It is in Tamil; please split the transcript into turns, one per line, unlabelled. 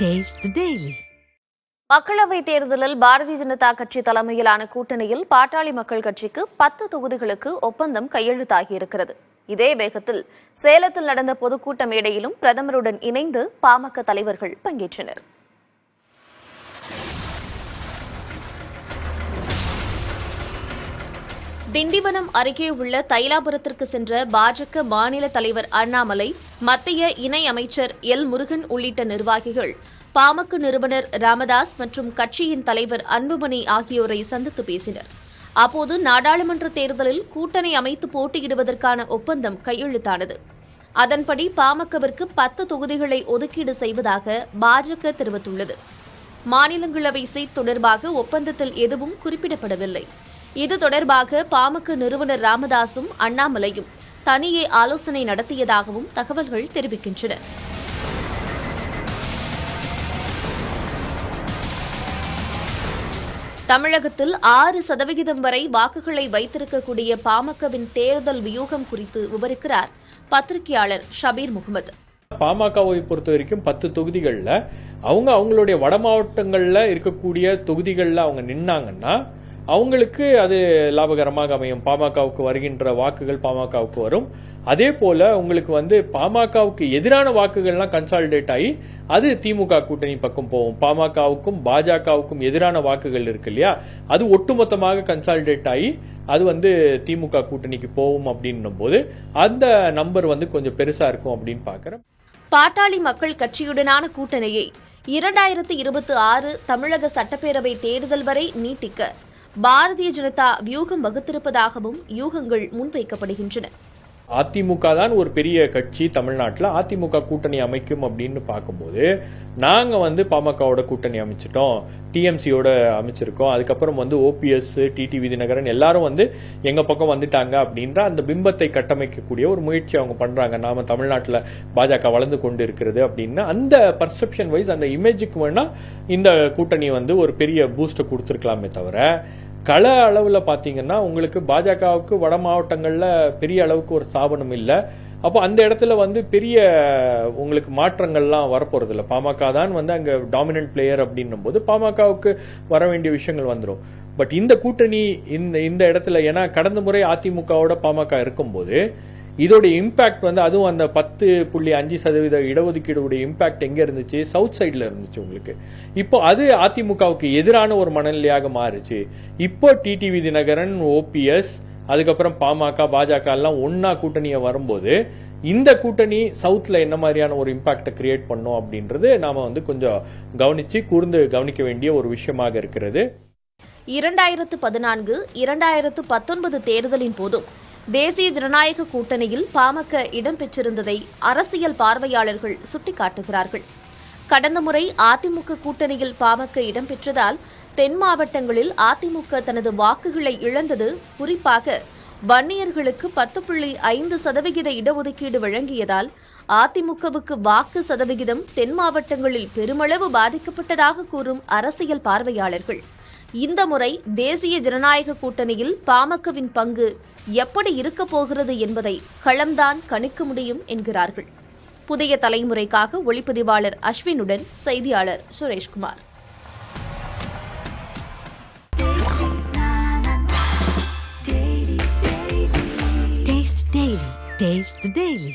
Taste the Daily.
மக்களவை தேர்தலில் பாரதிய ஜனதா கட்சி தலைமையிலான கூட்டணியில் பாட்டாளி மக்கள் கட்சிக்கு 10 தொகுதிகளுக்கு ஒப்பந்தம் கையெழுத்தாகியிருக்கிறது. இதே வேகத்தில் சேலத்தில் நடந்த பொதுக்கூட்ட மேடையிலும் பிரதமருடன் இணைந்து பாமக தலைவர்கள் பங்கேற்றனர். திண்டிவனம் அருகே உள்ள தைலாபுரத்திற்கு சென்ற பாஜக மாநில தலைவர் அண்ணாமலை, மத்திய இணை அமைச்சர் எல் முருகன் உள்ளிட்ட நிர்வாகிகள் பாமக நிறுவனர் ராமதாஸ் மற்றும் கட்சியின் தலைவர் அன்புமணி ஆகியோரை சந்தித்து பேசினர். அப்போது நாடாளுமன்ற தேர்தலில் கூட்டணி அமைத்து போட்டியிடுவதற்கான ஒப்பந்தம் கையெழுத்தானது. அதன்படி பாமகவிற்கு 10 தொகுதிகளை ஒதுக்கீடு செய்வதாக பாஜக தெரிவித்துள்ளது. மாநிலங்களவை சீட் தொடர்பாக ஒப்பந்தத்தில் எதுவும் குறிப்பிடப்படவில்லை. இது தொடர்பாக பாமக நிறுவனர் ராமதாசும் அண்ணாமலையும் தனியே ஆலோசனை நடத்தியதாகவும் தகவல்கள் தெரிவிக்கின்றன. தமிழகத்தில் 6% வரை வாக்குகளை வைத்திருக்கக்கூடிய பாமகவின் தேர்தல் வியூகம் குறித்து விவரிக்கிறார் பத்திரிகையாளர் ஷபீர் முகமது.
பாமகவை பொறுத்த வரைக்கும் 10 தொகுதிகளில் அவங்களுடைய வட மாவட்டங்களில் இருக்கக்கூடிய தொகுதிகளில் அவங்க நின்னாங்கன்னா அவங்களுக்கு அது லாபகரமாக அமையும். பாமகவுக்கு வருகின்ற வாக்குகள் பாமகவுக்கு வரும். அதே போல உங்களுக்கு பாமகவுக்கு எதிரான வாக்குகள்லாம் கன்சாலிடேட் ஆகி அது திமுக கூட்டணி பக்கம் போகும். பாமகவுக்கும் பாஜகவுக்கும் எதிரான வாக்குகள் இருக்கு இல்லையா, அது ஒட்டுமொத்தமாக கன்சாலிடேட் ஆகி அது திமுக கூட்டணிக்கு போகும் அப்படின்னும் போது அந்த நம்பர் கொஞ்சம் பெருசா இருக்கும் அப்படின்னு பாக்குறேன்.
பாட்டாளி மக்கள் கட்சியுடனான கூட்டணியை 2026 தமிழக சட்டப்பேரவை தேர்தல் வரை நீட்டிக்க பாரதிய ஜனதா வியூகம் வகுத்திருப்பதாகவும் யூகங்கள் முன்வைக்கப்படுகின்றன.
அதிமுக தான் ஒரு பெரிய கட்சி தமிழ்நாட்டில். அதிமுக கூட்டணி அமைக்கும் அப்படின்னு பார்க்கும்போது நாங்க பாமகவோட கூட்டணி அமைச்சிட்டோம், டிஎம்சியோட அமைச்சிருக்கோம், அதுக்கப்புறம் ஓபிஎஸ், டிடிவி தினகரன் எல்லாரும் எங்க பக்கம் வந்துட்டாங்க அப்படின்ற அந்த பிம்பத்தை கட்டமைக்கக்கூடிய ஒரு முயற்சி அவங்க பண்றாங்க. நாம தமிழ்நாட்டில் பாஜக வளர்ந்து கொண்டு இருக்கிறது அப்படின்னு அந்த பர்செப்ஷன் வைஸ் அந்த இமேஜுக்கு வேணா இந்த கூட்டணி ஒரு பெரிய பூஸ்ட் கொடுத்துருக்கலாமே தவிர கள அளவுல பாத்தீங்கன்னா உங்களுக்கு பாஜகவுக்கு வட மாவட்டங்கள்ல பெரிய அளவுக்கு ஒரு ஸ்தாபனம் இல்லை. அப்போ அந்த இடத்துல பெரிய உங்களுக்கு மாற்றங்கள்லாம் வரப்போறது இல்லை. பாமக தான் அங்க டாமினன்ட் பிளேயர் அப்படின்னும் போது பாமகவுக்கு வர வேண்டிய விஷயங்கள் வந்துடும். பட் இந்த கூட்டணி இந்த இடத்துல ஏன்னா கடந்த முறை அதிமுகவோட பாமக இருக்கும்போது இதோட இம்பாக்ட் அதுவும் அந்த 10.5% இடஒதுக்கீடு இம்பாக்ட் எங்க இருந்துச்சு, சவுத் சைட்ல இருந்துச்சு உங்களுக்கு. இப்போ அது அதிமுகவுக்கு எதிரான ஒரு மனநிலையாக மாறுச்சு. இப்போ டிடிவி தினகரன், ஓபிஎஸ், அதுக்கப்புறம் பாமக, பாஜக எல்லாம் ஒன்னா கூட்டணியை வரும்போது இந்த கூட்டணி சவுத்ல என்ன மாதிரியான ஒரு இம்பாக்ட கிரியேட் பண்ணும் அப்படின்றது நாம கொஞ்சம் கவனிச்சு கூர்ந்து கவனிக்க வேண்டிய ஒரு விஷயமாக இருக்கிறது.
2014, 2019 தேர்தலின் போதும் தேசிய ஜனநாயக கூட்டணியில் பாமக இடம்பெற்றிருந்ததை அரசியல் பார்வையாளர்கள் சுட்டிக்காட்டுகிறார்கள். கடந்த முறை அதிமுக கூட்டணியில் பாமக இடம்பெற்றதால் தென் மாவட்டங்களில் அதிமுக தனது வாக்குகளை இழந்தது. குறிப்பாக வன்னியர்களுக்கு 10.5% இடஒதுக்கீடு வழங்கியதால் அதிமுகவுக்கு வாக்கு சதவிகிதம் தென் மாவட்டங்களில் பெருமளவு பாதிக்கப்பட்டதாக கூறும் அரசியல் பார்வையாளர்கள் இந்த முறை தேசிய ஜனநாயக கூட்டணியில் பாமகவின் பங்கு எப்படி இருக்கப் போகிறது என்பதை களம்தான் கணிக்க முடியும் என்கிறார்கள். புதிய தலைமுறைக்காக ஒளிப்பதிவாளர் அஸ்வினுடன் செய்தியாளர் சுரேஷ்குமார்.
Taste the Daily.